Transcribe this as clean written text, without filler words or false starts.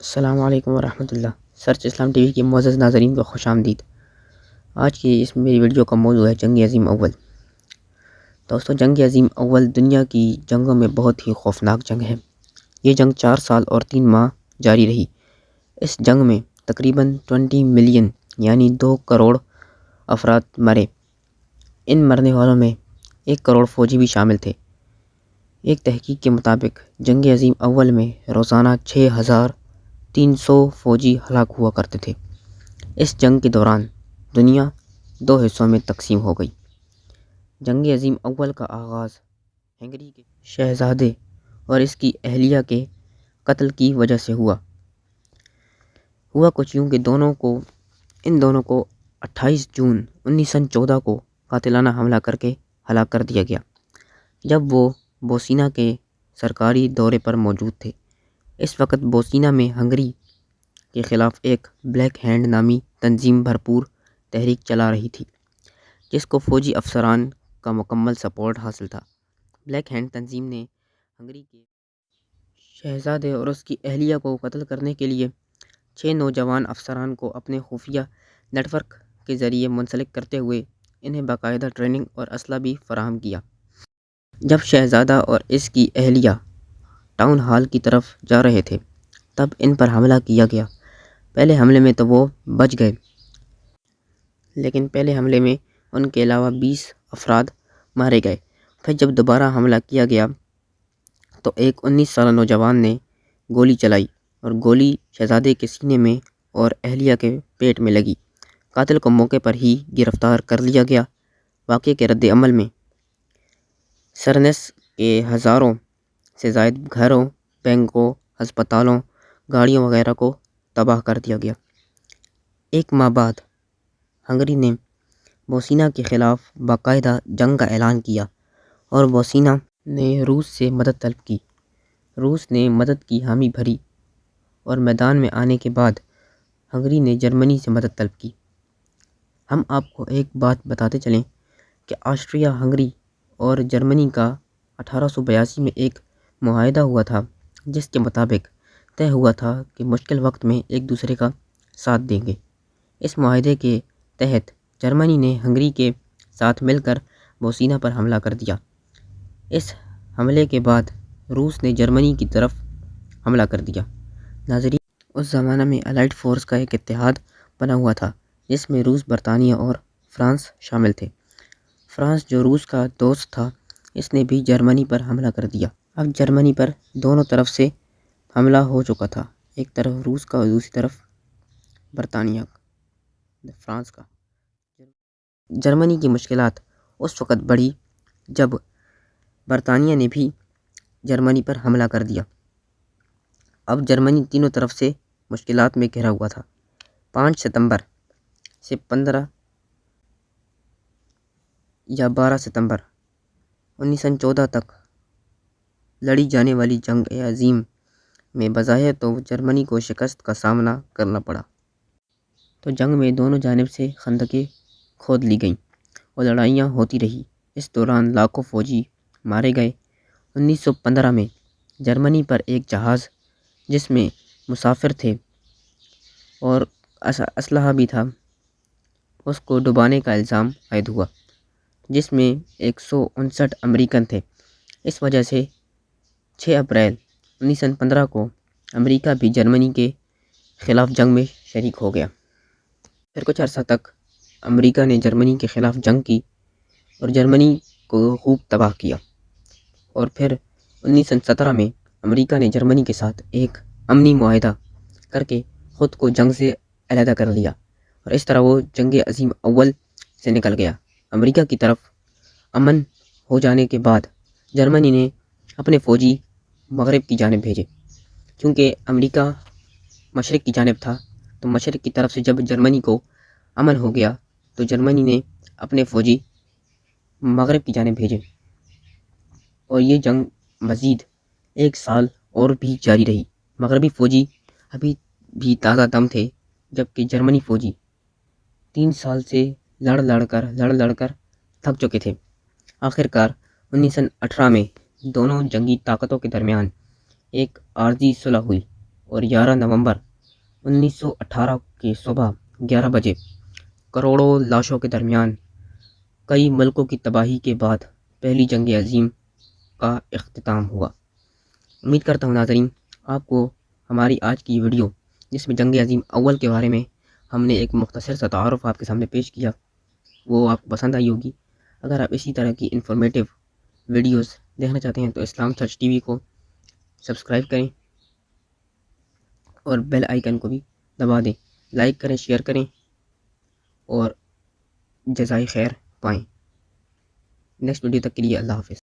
السلام علیکم ورحمۃ اللہ۔ سرچ اسلام ٹی وی کے معزز ناظرین کو خوش آمدید۔ آج کی اس میری ویڈیو کا موضوع ہے جنگ عظیم اول۔ دوستو، جنگ عظیم اول دنیا کی جنگوں میں بہت ہی خوفناک جنگ ہے۔ یہ جنگ 4 سال اور 3 ماہ جاری رہی۔ اس جنگ میں تقریباً 20 ملین یعنی 2 کروڑ افراد مرے۔ ان مرنے والوں میں 1 کروڑ فوجی بھی شامل تھے۔ ایک تحقیق کے مطابق جنگ عظیم اول میں روزانہ 6300 فوجی ہلاک ہوا کرتے تھے۔ اس جنگ کے دوران دنیا 2 حصوں میں تقسیم ہو گئی۔ جنگ عظیم اول کا آغاز ہنگری کے شہزادے اور اس کی اہلیہ کے قتل کی وجہ سے ہوا کچھ یوں کہ ان دونوں کو 28 جون 1914 کو قاتلانہ حملہ کر کے ہلاک کر دیا گیا، جب وہ بوسنیا کے سرکاری دورے پر موجود تھے۔ اس وقت بوسنیا میں ہنگری کے خلاف ایک بلیک ہینڈ نامی تنظیم بھرپور تحریک چلا رہی تھی، جس کو فوجی افسران کا مکمل سپورٹ حاصل تھا۔ بلیک ہینڈ تنظیم نے ہنگری کے شہزادے اور اس کی اہلیہ کو قتل کرنے کے لیے 6 نوجوان افسران کو اپنے خفیہ نیٹ ورک کے ذریعے منسلک کرتے ہوئے انہیں باقاعدہ ٹریننگ اور اسلحہ بھی فراہم کیا۔ جب شہزادہ اور اس کی اہلیہ ٹاؤن ہال کی طرف جا رہے تھے، تب ان پر حملہ کیا گیا۔ پہلے حملے میں تو وہ بچ گئے، لیکن پہلے حملے میں ان کے علاوہ 20 افراد مارے گئے۔ پھر جب دوبارہ حملہ کیا گیا تو ایک 19 سالہ نوجوان نے گولی چلائی اور گولی شہزادے کے سینے میں اور اہلیہ کے پیٹ میں لگی۔ قاتل کو موقع پر ہی گرفتار کر لیا گیا۔ واقعے کے رد عمل میں سرنس کے ہزاروں سے زائد گھروں، بینکوں، ہسپتالوں، گاڑیوں وغیرہ کو تباہ کر دیا گیا۔ 1 ماہ بعد ہنگری نے بوسنیا کے خلاف باقاعدہ جنگ کا اعلان کیا اور بوسنیا نے روس سے مدد طلب کی۔ روس نے مدد کی حامی بھری اور میدان میں آنے کے بعد ہنگری نے جرمنی سے مدد طلب کی۔ ہم آپ کو ایک بات بتاتے چلیں کہ آسٹریا ہنگری اور جرمنی کا 1882 میں ایک معاہدہ ہوا تھا، جس کے مطابق طے ہوا تھا کہ مشکل وقت میں ایک دوسرے کا ساتھ دیں گے۔ اس معاہدے کے تحت جرمنی نے ہنگری کے ساتھ مل کر بوسنیا پر حملہ کر دیا۔ اس حملے کے بعد روس نے جرمنی کی طرف حملہ کر دیا۔ ناظرین، اس زمانہ میں الائڈ فورس کا ایک اتحاد بنا ہوا تھا، جس میں روس، برطانیہ اور فرانس شامل تھے۔ فرانس، جو روس کا دوست تھا، اس نے بھی جرمنی پر حملہ کر دیا۔ اب جرمنی پر دونوں طرف سے حملہ ہو چکا تھا، ایک طرف روس کا اور دوسری طرف برطانیہ فرانس کا۔ جرمنی کی مشکلات اس وقت بڑھی جب برطانیہ نے بھی جرمنی پر حملہ کر دیا۔ اب جرمنی تینوں طرف سے مشکلات میں گھرا ہوا تھا۔ 5 ستمبر سے 15 یا 12 ستمبر 1914 تک لڑی جانے والی جنگ عظیم میں بظاہر تو جرمنی کو شکست کا سامنا کرنا پڑا۔ تو جنگ میں دونوں جانب سے خندقیں کھود لی گئیں اور لڑائیاں ہوتی رہی۔ اس دوران لاکھوں فوجی مارے گئے۔ 1915 میں جرمنی پر ایک جہاز جس میں مسافر تھے اور اسلحہ بھی تھا، اس کو ڈبانے کا الزام عائد ہوا، جس میں 159 امریکن تھے۔ اس وجہ سے 6 اپریل 1915 کو امریکہ بھی جرمنی کے خلاف جنگ میں شریک ہو گیا۔ پھر کچھ عرصہ تک امریکہ نے جرمنی کے خلاف جنگ کی اور جرمنی کو خوب تباہ کیا، اور پھر 1917 میں امریکہ نے جرمنی کے ساتھ ایک امنی معاہدہ کر کے خود کو جنگ سے علیحدہ کر لیا، اور اس طرح وہ جنگ عظیم اول سے نکل گیا۔ امریکہ کی طرف امن ہو جانے کے بعد جرمنی نے اپنے فوجی مغرب کی جانب بھیجے، کیونکہ امریکہ مشرق کی جانب تھا، تو مشرق کی طرف سے جب جرمنی کو امن ہو گیا تو جرمنی نے اپنے فوجی مغرب کی جانب بھیجے، اور یہ جنگ مزید 1 سال اور بھی جاری رہی۔ مغربی فوجی ابھی بھی تازہ دم تھے، جبکہ جرمنی فوجی 3 سال سے لڑ لڑ کر تھک چکے تھے۔ آخر کار 1918 میں دونوں جنگی طاقتوں کے درمیان ایک عارضی صلح ہوئی، اور 11 نومبر 1918 کی صبح 11 بجے کروڑوں لاشوں کے درمیان کئی ملکوں کی تباہی کے بعد پہلی جنگ عظیم کا اختتام ہوا۔ امید کرتا ہوں ناظرین آپ کو ہماری آج کی ویڈیو، جس میں جنگ عظیم اول کے بارے میں ہم نے ایک مختصر سا تعارف آپ کے سامنے پیش کیا، وہ آپ کو پسند آئی ہوگی۔ اگر آپ اسی طرح کی انفارمیٹیو ویڈیوز دیکھنا چاہتے ہیں تو اسلام سرچ ٹی وی کو سبسکرائب کریں اور بیل آئیکن کو بھی دبا دیں، لائک کریں، شیئر کریں اور جزائے خیر پائیں۔ نیکسٹ ویڈیو تک کے لیے اللہ حافظ۔